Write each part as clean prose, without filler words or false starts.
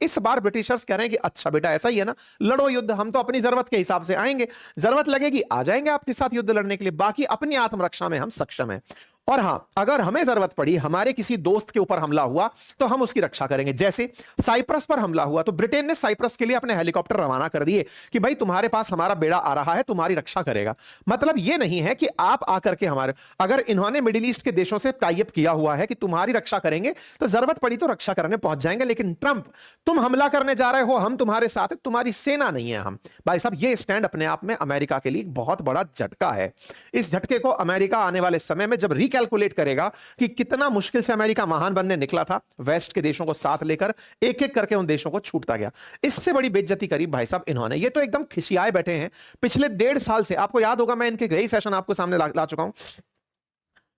इस बार ब्रिटिशर्स कह रहे हैं कि अच्छा बेटा ऐसा ही है ना, लड़ो युद्ध, हम तो अपनी जरूरत के हिसाब से आएंगे, जरूरत लगेगी आ जाएंगे आपके साथ युद्ध लड़ने के लिए, बाकी अपनी आत्मरक्षा में हम सक्षम हैं। और हां, अगर हमें जरूरत पड़ी, हमारे किसी दोस्त के ऊपर हमला हुआ तो हम उसकी रक्षा करेंगे। जैसे साइप्रस पर हमला हुआ तो ब्रिटेन ने साइप्रस के लिए अपने हेलीकॉप्टर रवाना कर दिए कि भाई तुम्हारे पास हमारा बेड़ा आ रहा है, तुम्हारी रक्षा करेगा। मतलब यह नहीं है कि आप आकर के हमारे, अगर इन्होंने मिडिल ईस्ट के देशों से टाई अप किया हुआ है कि तुम्हारी रक्षा करेंगे तो जरूरत पड़ी तो रक्षा करने पहुंच जाएंगे, लेकिन ट्रंप तुम हमला करने जा रहे हो, हम तुम्हारे साथ है, तुम्हारी सेना नहीं है हम। भाई साहब, यह स्टैंड अपने आप में अमेरिका के लिए बहुत बड़ा झटका है। इस झटके को अमेरिका आने वाले समय में जब कैलकुलेट करेगा कि कितना मुश्किल से अमेरिका महान बनने निकला था, वेस्ट के देशों को साथ लेकर एक एक करके उन देशों को छूटता गया, इससे बड़ी बेइज्जती करी भाई साहब इन्होंने। ये तो एकदम खिसियाए बैठे हैं पिछले 1.5 साल से। आपको याद होगा, मैं इनके कई सेशन आपको सामने ला चुका हूं।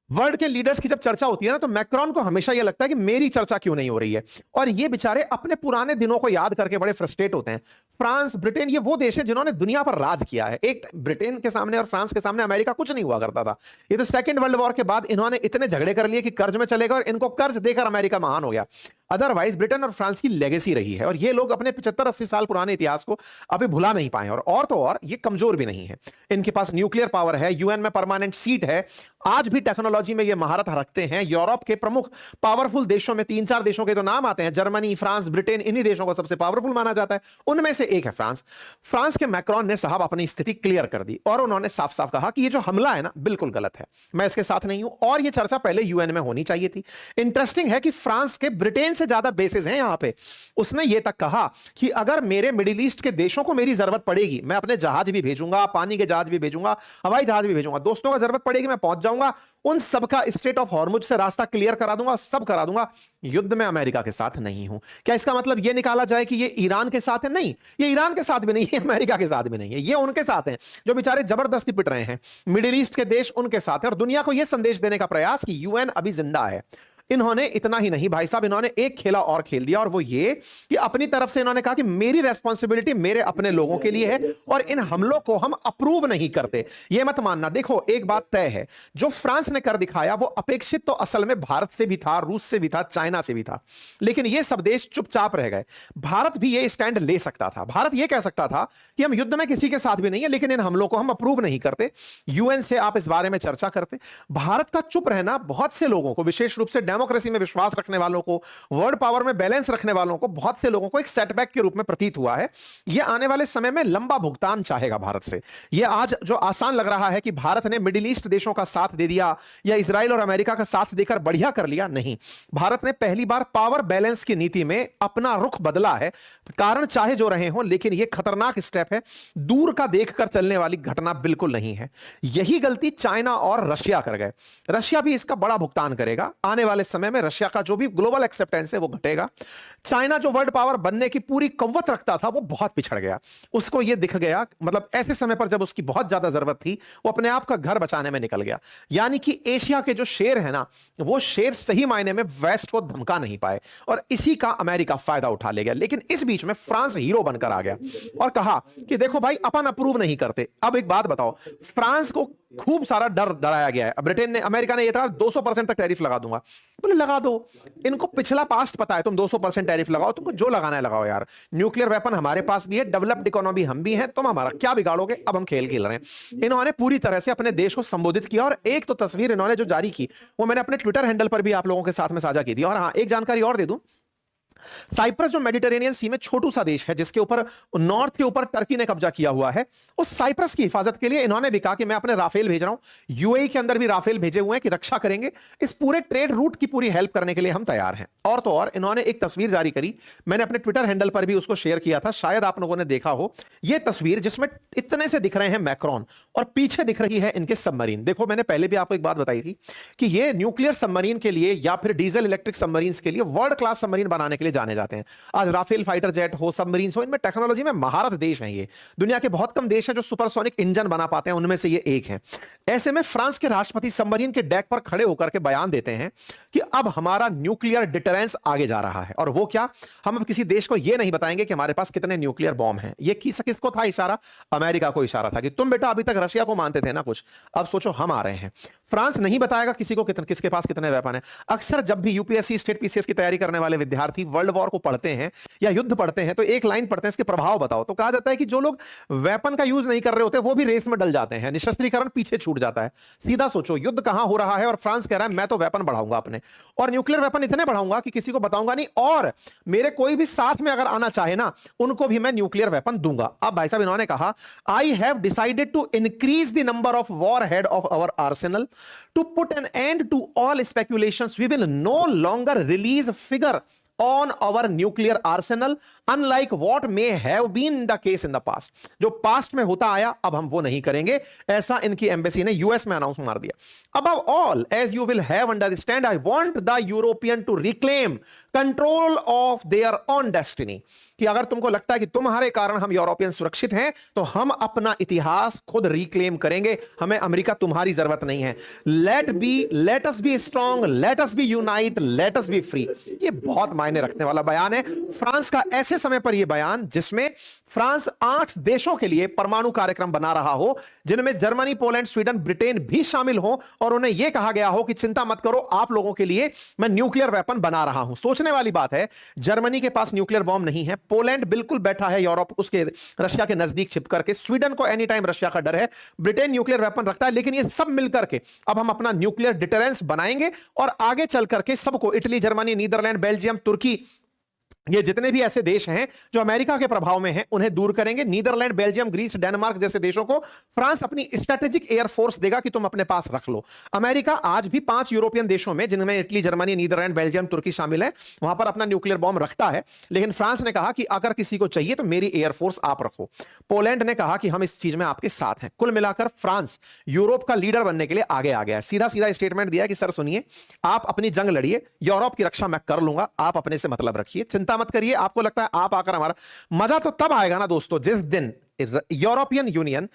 वर्ल्ड के लीडर्स की जब चर्चा होती है ना, तो मैक्रोन को हमेशा यह लगता है कि मेरी चर्चा क्यों नहीं हो रही है, और ये बेचारे अपने पुराने दिनों को याद करके बड़े फ्रस्ट्रेट होते हैं। फ्रांस, ब्रिटेन, ये वो देश है जिन्होंने दुनिया पर राज किया है। एक ब्रिटेन के सामने और फ्रांस के सामने अमेरिका कुछ नहीं हुआ करता था। ये तो सेकंड वर्ल्ड वॉर के बाद इन्होंने इतने झगड़े कर लिए कि कर्ज में चले गए, और इनको कर्ज देकर अमेरिका महान हो गया। अदरवाइज ब्रिटेन और फ्रांस की लेगेसी रही है, और ये लोग अपने 75-80 साल पुराने इतिहास को अभी भुला नहीं पाए। और तो और ये कमजोर भी नहीं है, इनके पास न्यूक्लियर पावर है, यूएन में परमानेंट सीट है, आज भी टेक्नोलॉजी में ये महारत रखते हैं। यूरोप के प्रमुख पावरफुल देशों में 3-4 देशों के तो नाम आते हैं, जर्मनी, फ्रांस, ब्रिटेन, इन्हीं देशों को सबसे पावरफुल माना जाता है, उनमें से एक है फ्रांस। फ्रांस के मैक्रोन ने साहब अपनी स्थिति क्लियर कर दी, और उन्होंने साफ साफ कहा कि ये जो हमला है ना, बिल्कुल गलत है, मैं इसके साथ नहीं हूं, और ये चर्चा पहले यूएन में होनी चाहिए थी। इंटरेस्टिंग है कि फ्रांस के ब्रिटेन से ज्यादा बेसिस हैं यहां पे। उसने ये तक कहा कि अगर मेरे मिडिल ईस्ट के देशों को मेरी जरूरत पड़ेगी, मैं अपने जहाज भी भेजूंगा, पानी के जहाज भी भेजूंगा, हवाई जहाज भी भेजूंगा, दोस्तों का जरूरत पड़ेगी मैं पहुंच जाऊंगा, उन सबका स्ट्रेट ऑफ हॉर्मुज से रास्ता क्लियर करा दूंगा, सब करा दूंगा। युद्ध में अमेरिका के साथ नहीं हूं। क्या इसका मतलब यह निकाला जाए कि ये ईरान के साथ है? नहीं, ये ईरान के साथ भी नहीं है, अमेरिका के साथ भी नहीं है, ये उनके साथ हैं जो बेचारे जबरदस्ती पिट रहे हैं। मिडिल ईस्ट के देश उनके साथ है, और दुनिया को यह संदेश देने का प्रयास कि यूएन अभी जिंदा है। इन्होंने इतना ही नहीं भाई साहब, इन्होंने एक खेला और खेल दिया, और वो ये कि अपनी तरफ से इन्होंने कहा कि मेरी रेस्पॉन्सिबिलिटी मेरे अपने लोगों के लिए है, और इन हमलों को हम अप्रूव नहीं करते। ये मत मानना। देखो, एक बात तय है, जो फ्रांस ने कर दिखाया वो अपेक्षित तो असल में भारत से भी था, रूस से भी था, चाइना से भी था, लेकिन ये सब देश चुपचाप रह गए। भारत भी ये स्टैंड ले सकता था। भारत ये कह सकता था कि हम युद्ध में किसी के साथ भी नहीं है, लेकिन इन हमलों को हम अप्रूव नहीं करते, यूएन से आप इस बारे में चर्चा करते। भारत का चुप रहना बहुत से लोगों को, विशेष रूप से डेमोक्रेसी में विश्वास रखने वालों को, वर्ल्ड पावर में बैलेंस रखने वालों को, बहुत से लोगों को एक सेटबैक के रूप में प्रतीत हुआ है। यह आने वाले समय में लंबा भुगतान चाहेगा भारत से। यह आज जो आसान लग रहा है कि भारत ने मिडिल ईस्ट देशों का साथ दे दिया या इजराइल और अमेरिका का साथ देकर बढ़िया कर लिया, नहीं, भारत ने पहली बार पावर बैलेंस की नीति में अपना रुख बदला है। कारण चाहे जो रहे हों, लेकिन यह खतरनाक स्टेप है, दूर का देखकर चलने वाली घटना बिल्कुल नहीं है। यही गलती चाइना और रशिया कर गए। रशिया भी इसका बड़ा भुगतान करेगा। आने वाले समय में रशिया का जो भी ग्लोबल एक्सेप्टेंस है वो घटेगा। चाइना जो वर्ल्ड पावर बनने की पूरी कव्वत रखता था, वो बहुत पिछड़ गया। उसको ये दिख गया, मतलब ऐसे समय पर जब उसकी बहुत ज्यादा जरूरत थी, वो अपने आप का घर बचाने में निकल गया। यानी कि एशिया के जो शेर है ना, वो शेर सही मायने में वेस्ट को धमका नहीं पाए, और इसी का अमेरिका फायदा उठा ले गया। लेकिन इस बीच में फ्रांस हीरो बनकर आ गया और कहा कि देखो भाई, अपन अप्रूव नहीं करते। अब एक बात बताओ, फ्रांस को खूब सारा डराया गया है। ब्रिटेन ने, अमेरिका ने, यह था 200% तक टैरिफ लगा दूंगा। बोले लगा दो, इनको पिछला पास्ट पता है, तुम 200% टैरिफ लगाओ, तुमको जो लगाना है लगाओ यार, न्यूक्लियर वेपन हमारे पास भी है, डेवलप्ड इकोनॉमी हम भी हैं, तुम हमारा क्या बिगाड़ोगे, अब हम खेल खेल रहे हैं। इन्होंने पूरी तरह से अपने देश को संबोधित किया, और एक तो तस्वीर इन्होंने जो जारी की वो मैंने अपने ट्विटर हैंडल पर भी आप लोगों के साथ में साझा की थी। और हाँ, एक जानकारी और दे दूं, साइप्रस जो मेडिटेरेनियन सी में छोटू सा देश है, जिसके ऊपर नॉर्थ के ऊपर टर्की ने कब्जा किया हुआ है, उस साइप्रस की हिफाजत के लिए इन्होंने भी कहा कि मैं अपने राफेल भेज रहा हूं। यूएई के अंदर भी राफेल भेजे हुए हैं कि रक्षा करेंगे, इस पूरे ट्रेड रूट की पूरी हेल्प करने के लिए हम तैयार हैं। और तो और इन्होंने एक तस्वीर जारी करी, मैंने अपने ट्विटर हैंडल पर भी उसको शेयर किया था, शायद आप लोगों ने देखा हो यह तस्वीर, जिसमें इतने से दिख रहे हैं मैक्रोन, और पीछे दिख रही है इनके सबमरीन। देखो, मैंने पहले भी आपको एक बात बताई थी कि ये न्यूक्लियर सबमरीन के लिए या फिर डीजल इलेक्ट्रिक सबमरीन के लिए वर्ल्ड क्लास सबमरीन बनाने के लिए जाने जाते हैं। आज राफेल फाइटर जेट हो, सबमरीन हो, इनमें टेक्नोलॉजी में महारत देश हैं। ये दुनिया के बहुत कम देश हैं जो सुपरसोनिक इंजन बना पाते हैं, उनमें से ये एक है। ऐसे में फ्रांस के राष्ट्रपति सबमरीन के डेक पर खड़े होकर के बयान देते हैं कि अब हमारा न्यूक्लियर डिटरेंस आगे जा रहा है। और वो क्या, हम अब किसी देश को यह नहीं बताएंगे कि हमारे पास कितने न्यूक्लियर बॉम्ब हैं। ये किसको था इशारा? अमेरिका को इशारा था कि तुम बेटा अभी तक रशिया को मानते थे ना कुछ, अब सोचो हम आ रहे हैं। फ्रांस नहीं बताएगा किसी को किसके पास कितने वेपन है। अक्सर जब भी यूपीएससी स्टेट पीसीएस की तैयारी करने वाले विद्यार्थी वर्ल्ड वॉर को पढ़ते हैं या युद्ध पढ़ते हैं तो एक लाइन पढ़ते हैं, इसके प्रभाव बताओ। तो कहा जाता है कि जो लोग वेपन का यूज नहीं कर रहे होते वो भी रेस में डल जाते हैं, निशस्त्रीकरण पीछे छूट जाता है। सीधा सोचो, युद्ध कहां हो रहा है और फ्रांस कह रहा है मैं तो वेपन बढ़ाऊंगा अपने, और न्यूक्लियर वेपन इतने बढ़ाऊंगा कि किसी को बताऊंगा नहीं, और मेरे कोई भी साथ में अगर आना चाहे ना उनको भी मैं न्यूक्लियर वेपन दूंगा। अब भाई साहब इन्होंने कहा I have decided to increase the number of warhead of our arsenal to put an end to all speculations, we will no longer release figure on our nuclear arsenal unlike what may have been the case in the past। जो past में होता आया अब हम वो नहीं करेंगे, ऐसा इनकी एम्बेसी ने यूएस में अनाउंस मार दिया। above all as you will have understand I want the European to reclaim control of their own destiny। कि अगर तुमको लगता है कि तुम्हारे कारण हम यूरोपियन सुरक्षित हैं तो हम अपना इतिहास खुद रिक्लेम करेंगे, हमें अमेरिका तुम्हारी जरूरत नहीं है। Let us B strong, let us B unite, let us B free. ये बहुत मायने रखने वाला बयान है फ्रांस का, ऐसे समय पर यह बयान जिसमें फ्रांस 8 देशों के लिए परमाणु कार्यक्रम बना रहा हो, जिनमें जर्मनी, पोलैंड, स्वीडन, ब्रिटेन भी शामिल हो, और उन्हें यह कहा गया हो कि चिंता मत करो, आप लोगों के लिए मैं न्यूक्लियर वेपन बना रहा हूं। सोचने वाली बात है, जर्मनी के पास न्यूक्लियर बॉम्ब नहीं है, पोलैंड बिल्कुल बैठा है यूरोप उसके रशिया के नजदीक छिप करके, स्वीडन को एनी टाइम रशिया का डर है, ब्रिटेन न्यूक्लियर वेपन रखता है, लेकिन ये सब मिलकर के अब हम अपना न्यूक्लियर डिटरेंस बनाएंगे और आगे चल करके सबको, इटली, जर्मनी, नीदरलैंड, बेल्जियम, तुर्की, ये जितने भी ऐसे देश हैं जो अमेरिका के प्रभाव में हैं उन्हें दूर करेंगे। नीदरलैंड, बेल्जियम, ग्रीस, डेनमार्क जैसे देशों को फ्रांस अपनी स्ट्रेटेजिक एयर फोर्स देगा कि तुम अपने पास रख लो। अमेरिका आज भी 5 यूरोपियन देशों में, जिनमें इटली, जर्मनी, नीदरलैंड, बेल्जियम, तुर्की शामिल है, वहां पर अपना न्यूक्लियर बॉम्ब रखता है, लेकिन फ्रांस ने कहा कि अगर किसी को चाहिए तो मेरी एयर फोर्स आप रखो। पोलैंड ने कहा कि हम इस चीज में आपके साथ हैं। कुल मिलाकर फ्रांस यूरोप का लीडर बनने के लिए आगे आ गया है। सीधा सीधा स्टेटमेंट दिया कि सर सुनिए, आप अपनी जंग लड़िए, यूरोप की रक्षा मैं कर लूंगा, आप अपने से मतलब रखिए, चिंता मत करिए। आपको लगता है आप आकर हमारा मजा तो तब आएगा ना दोस्तों जिस दिन यूरोपियन यूनियन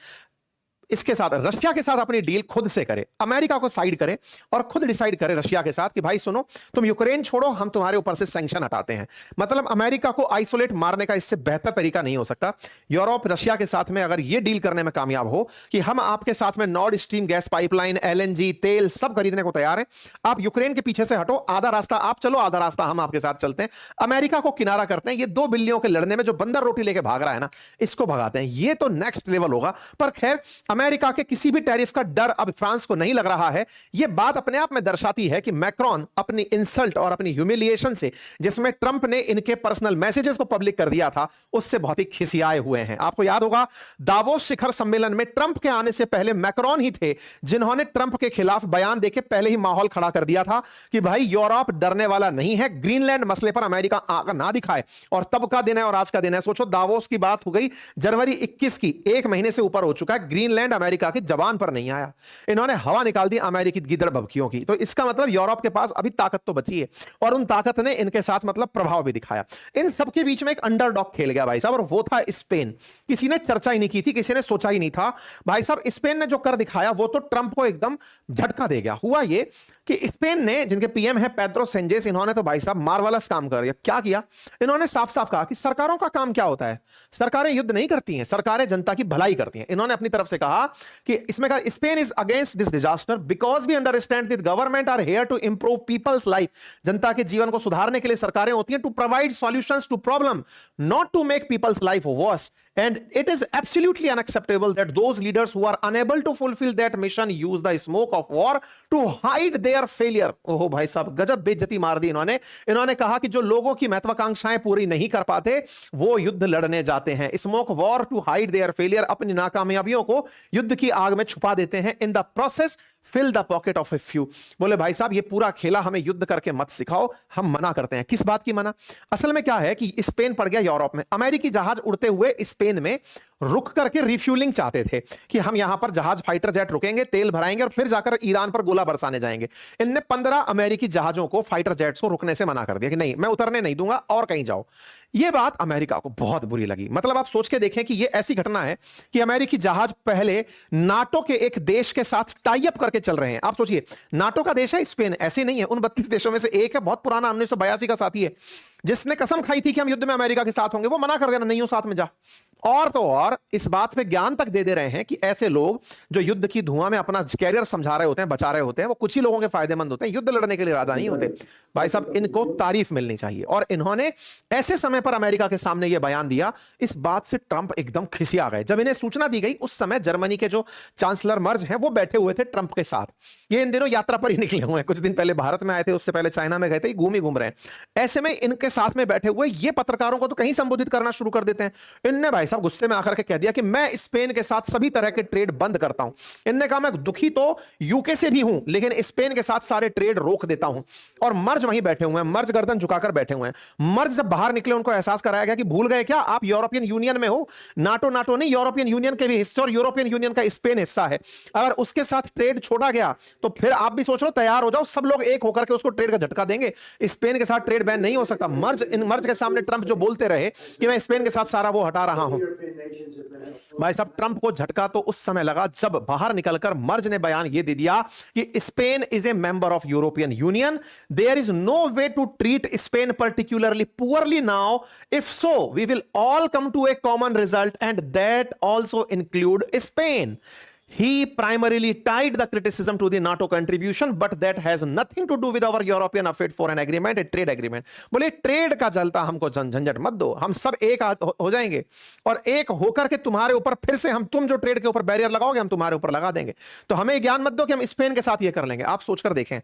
इसके साथ, रशिया के साथ अपनी डील खुद से करे, अमेरिका को साइड करे और खुद डिसाइड करे रशिया के साथ कि भाई सुनो, तुम यूक्रेन छोड़ो, हम तुम्हारे ऊपर से सैंक्शन हटाते हैं। मतलब अमेरिका को आइसोलेट मारने का इससे बेहतर तरीका नहीं हो सकता। यूरोप रशिया के साथ में अगर यह डील करने में कामयाब हो कि हम आपके साथ में Nord stream gas pipeline, LNG, तेल सब खरीदने को तैयार है, आप यूक्रेन के पीछे से हटो, आधा रास्ता आप चलो, आधा रास्ता हम आपके साथ चलते हैं, अमेरिका को किनारा करते हैं, ये 2 बिल्लियों के लड़ने में जो बंदर रोटी लेके भाग रहा है ना, इसको भगाते हैं। ये तो नेक्स्ट लेवल होगा। पर खैर, अमेरिका के किसी भी टैरिफ का डर अब फ्रांस को नहीं लग रहा है। यह बात अपने आप में दर्शाती है कि मैक्रोन अपनी इंसल्ट और अपनी ह्यूमिलिएशन से, जिसमें ट्रंप ने इनके पर्सनल मैसेजेस को पब्लिक कर दिया था, उससे बहुत ही खिसियाए हुए हैं। आपको याद होगा दावोस शिखर सम्मेलन में ट्रंप के आने से पहले मैक्रोन ही थे जिन्होंने ट्रंप के खिलाफ बयान देके पहले ही माहौल खड़ा कर दिया था कि भाई यूरोप डरने वाला नहीं है, ग्रीनलैंड मसले पर अमेरिका आंख ना दिखाए। और तब का दिन है और आज का दिन है। सोचो, दावोस की बात हो गई जनवरी 21 की, 1 महीने से ऊपर हो चुका है, ग्रीनलैंड अमेरिका के जवान पर नहीं आया। इन्होंने हवा निकाल दी अमेरिकी गिदड़ भभकियों की। तो इसका मतलब यूरोप के पास अभी ताकत तो बची है और उन ताकत ने इनके साथ मतलब प्रभाव भी दिखाया। इन सब के बीच में एक अंडरडॉग खेल गया भाई साहब, और वो था स्पेन। किसी ने चर्चा ही नहीं की थी, किसी ने सोचा ही नहीं था। भाई साहब, स्पेन ने जो कर दिखाया वो तो ट्रंप को एकदम झटका दे गया। हुआ ये कि स्पेन ने, जिनके पीएम है पेड्रो सेंचेज, इन्होंने तो भाई साहब मार्वलस काम कर दिया। क्या किया इन्होंने? साफ साफ कहा कि सरकारों का काम क्या होता है, सरकारें युद्ध नहीं करती हैं, सरकारें जनता की भलाई करती हैं। इन्होंने अपनी तरफ से कहा कि इसमें कहा Spain is against this disaster because we understand that government are here to improve people's life. जनता के जीवन को सुधारने के लिए सरकारें होती हैं, to provide solutions to problem, not to make people's life worse. And it is absolutely unacceptable that those leaders who are unable to fulfill that mission use the smoke of war to hide their failure। ओहो भाई साहब, गजब बेइज्जती मार दी इन्होंने। इन्होंने कहा कि जो लोगों की महत्वाकांक्षाएं पूरी नहीं कर पाते वो युद्ध लड़ने जाते हैं। Smoke war to hide their failure, अपनी नाकामयाबियों को युद्ध की आग में छुपा देते हैं। In the process fill the pocket of a few. बोले भाई साहब, ये पूरा खेला हमें युद्ध करके मत सिखाओ, हम मना करते हैं। किस बात की मना? असल में क्या है कि स्पेन पड़ गया यूरोप में। अमेरिकी जहाज उड़ते हुए स्पेन में रुक करके रिफ्यूलिंग चाहते थे कि हम यहां पर जहाज, फाइटर जेट रुकेंगे, तेल भराएंगे और फिर जाकर ईरान पर गोला बरसाने जाएंगे। इनने 15 अमेरिकी जहाजों को, फाइटर जेट्स को रुकने से मना कर दिया कि नहीं, मैं उतरने नहीं दूंगा और कहीं जाओ। यह बात अमेरिका को बहुत बुरी लगी। मतलब आप सोच के देखें कि यह ऐसी घटना है कि अमेरिकी जहाज पहले नाटो के एक देश के साथ टाई अप करके चल रहे हैं। आप सोचिए, नाटो का देश है स्पेन, ऐसे नहीं है, उन 32 देशों में से एक है, बहुत पुराना 1982 का साथी है, जिसने कसम खाई थी कि हम युद्ध में अमेरिका के साथ होंगे। वो मना कर देना, नहीं हो साथ में जा। और तो और इस बात पे ज्ञान तक दे रहे हैं कि ऐसे लोग जो युद्ध की धुआं में अपना कैरियर समझा रहे होते हैं, बचा रहे होते हैं, वो कुछ ही लोगों के फायदेमंद होते हैं, युद्ध लड़ने के लिए राजा नहीं होते। भाई साहब, इनको तारीफ मिलनी चाहिए। और इन्होंने ऐसे समय पर अमेरिका के सामने यह बयान दिया, इस बात से ट्रंप एकदम खिसिया गए। जब इन्हें सूचना दी गई, उस समय जर्मनी के जो चांसलर मर्ज हैं वो बैठे हुए थे ट्रंप के साथ। ये इन दिनों यात्रा पर ही निकले हुए हैं, कुछ दिन पहले भारत में आए थे, उससे पहले चाइना में गए थे, घूम ही घूम रहे हैं। ऐसे में इनके साथ में बैठे हुए ये पत्रकारों को तो कहीं संबोधित करना शुरू कर देते हैं। इनने भाई साहब गुस्से में आकर के कह दिया कि मैं स्पेन के साथ सभी तरह के ट्रेड बंद करता हूं। इनने कहा मैं दुखी तो यूके से भी हूं, लेकिन स्पेन के साथ सारे ट्रेड रोक देता हूं। और मर्ज वहीं बैठे हुए हैं, मर्ज गर्दन झुकाकर बैठे हुए हैं। मर्ज जब बाहर निकले, उनको एहसास कराया गया कि भूल गए क्या, आप यूरोपियन यूनियन में हो। नाटो नहीं, यूरोपियन यूनियन के भी हिस्से, और यूरोपियन यूनियन का स्पेन हिस्सा है। अगर उसके साथ ट्रेड छोड़ा गया तो फिर आप भी सोच लो, तैयार हो जाओ, सब लोग एक होकर के उसको ट्रेड का झटका देंगे। स्पेन के साथ ट्रेड बैन नहीं हो सकता। मर्ज के सामने ट्रंप जो बोलते रहे कि मैं स्पेन के साथ सारा वो हटा रहा हूं, भाई साहब ट्रंप को झटका तो उस समय लगा जब बाहर निकलकर मर्ज ने बयान ये दे दिया कि Spain is a member of European Union, there is no way to treat Spain particularly poorly now, if so we will all come to a common result and that also include Spain. He primarily tied the criticism to the NATO contribution, but that has nothing to do with our European effort for an agreement, a trade agreement. बोले trade का जलता हमको झंझट मत दो, हम सब एक हो जाएंगे और एक होकर के तुम्हारे ऊपर फिर से तुम जो ट्रेड के ऊपर बैरियर लगाओगे हम तुम्हारे ऊपर लगा देंगे। तो हमें ज्ञान मत दो कि हम स्पेन के साथ ये कर लेंगे। आप सोचकर देखें,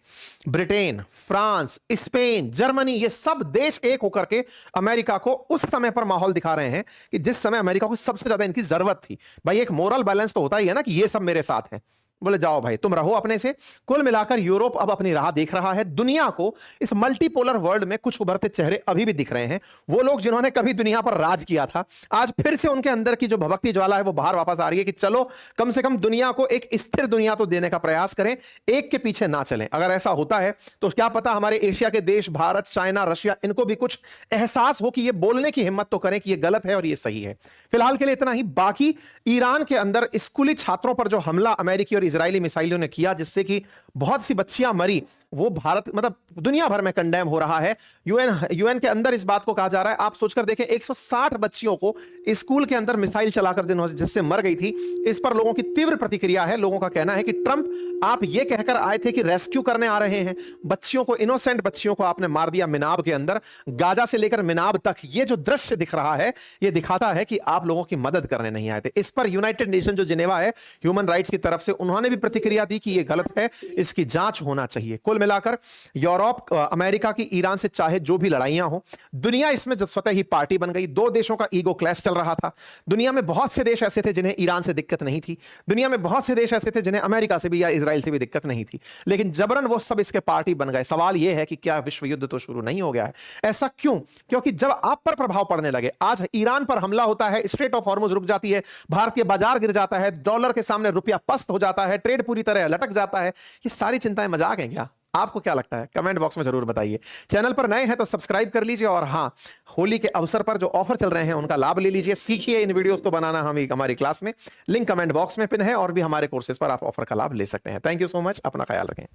ब्रिटेन, फ्रांस, स्पेन, जर्मनी, ये सब देश एक होकर के अमेरिका को उस समय पर माहौल दिखा रहे हैं कि जिस समय अमेरिका को सबसे ज्यादा इनकी जरूरत थी। भाई एक मोरल बैलेंस तो होता ही है ना कि ये सब मेरे साथ हैं, बोले जाओ भाई तुम रहो अपने से। कुल मिलाकर यूरोप अब अपनी राह देख रहा है। दुनिया को इस मल्टीपोलर वर्ल्ड में कुछ उभरते चेहरे अभी भी दिख रहे हैं। वो लोग जिन्होंने कभी दुनिया पर राज किया था, आज फिर से उनके अंदर की जो भभकती ज्वाला है वो बाहर वापस आ रही है कि चलो कम से कम दुनिया को एक स्थिर दुनिया तो देने का प्रयास करें, एक के पीछे ना चलें। अगर ऐसा होता है तो क्या पता हमारे एशिया के देश, भारत, चाइना, रशिया, इनको भी कुछ एहसास हो कि ये बोलने की हिम्मत तो करें कि ये गलत है और ये सही है। फिलहाल के लिए इतना ही। बाकी ईरान के अंदर स्कूली छात्रों पर जो हमला अमेरिकी और इजरायली मिसाइलों ने किया, जिससे कि बहुत सी बच्चियां मरी, वो भारत मतलब दुनिया भर में कंडेम हो रहा है। यूएन के अंदर इस बात को कहा जा रहा है। आप सोचकर देखें, 160 बच्चियों को स्कूल के अंदर मिसाइल चलाकर जिससे मर गई थी। इस पर लोगों की तीव्र प्रतिक्रिया है। लोगों का कहना है कि ट्रंप, आप ये कहकर आए थे कि रेस्क्यू करने आ रहे हैं, बच्चियों को, इनोसेंट बच्चियों को आपने मार दिया मिनाब के अंदर। गाजा से लेकर मिनाब तक ये जो दृश्य दिख रहा है, ये दिखाता है कि आप लोगों की मदद करने नहीं आए थे। इस पर यूनाइटेड नेशन जो जिनेवा है ह्यूमन राइट्स की तरफ से, उन्होंने भी प्रतिक्रिया दी कि ये गलत है, इसकी जांच होना चाहिए। कुल मिलाकर यूरोप, अमेरिका की ईरान से चाहे जो भी लड़ाइयां हो, दुनिया इसमें जब स्वतः ही पार्टी बन गई। दो देशों का ईगो क्लैश चल रहा था। दुनिया में बहुत से देश ऐसे थे जिन्हें ईरान से दिक्कत नहीं थी। दुनिया में बहुत से देश ऐसे थे जिन्हें अमेरिका से भी या इजराइल से भी दिक्कत नहीं थी, लेकिन जबरन वो सब इसके पार्टी बन गए। सवाल यह है कि क्या विश्व युद्ध तो शुरू नहीं हो गया है? ऐसा क्यों? क्योंकि जब आप पर प्रभाव पड़ने लगे, आज ईरान पर हमला होता है, स्ट्रेट ऑफ हॉर्मुज रुक जाती है, भारतीय बाजार गिर जाता है, डॉलर के सामने रुपया पस्त हो जाता है, ट्रेड पूरी तरह लटक जाता है। ये सारी चिंताएं मजाक हैं क्या? आपको क्या लगता है? कमेंट बॉक्स में जरूर बताइए। चैनल पर नए हैं तो सब्सक्राइब कर लीजिए, और हां, होली के अवसर पर जो ऑफर चल रहे हैं उनका लाभ ले लीजिए। सीखिए इन वीडियोस को बनाना हमारी क्लास में, लिंक कमेंट बॉक्स में पिन है, और भी हमारे कोर्सेज पर आप ऑफर का लाभ ले सकते हैं। थैंक यू सो मच, अपना ख्याल रखें।